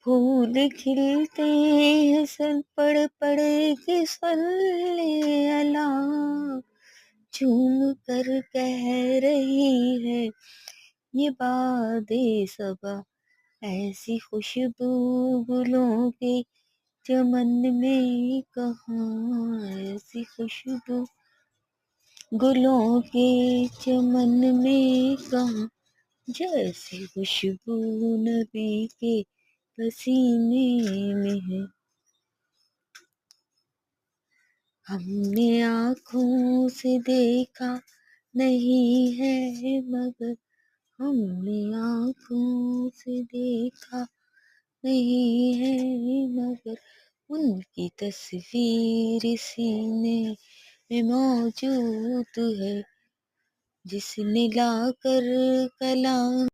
پھول کھلتے ہیں سر پڑھ پڑھ کے صلی اللہ، جھوم کر کہہ رہی ہے یہ باد صبا، ایسی خوشبو گلوں کے چمن میں کہاں، ایسی خوشبو گلوں کے چمن میں کہاں، جیسی خوشبو نبی کے پسینے میں ہے۔ ہم نے آنکھوں سے دیکھا نہیں ہے مگر، ہم نے آنکھوں سے دیکھا نہیں ہے مگر، ان کی تصویر سینے میں موجود ہے، جس نے لا کر کلام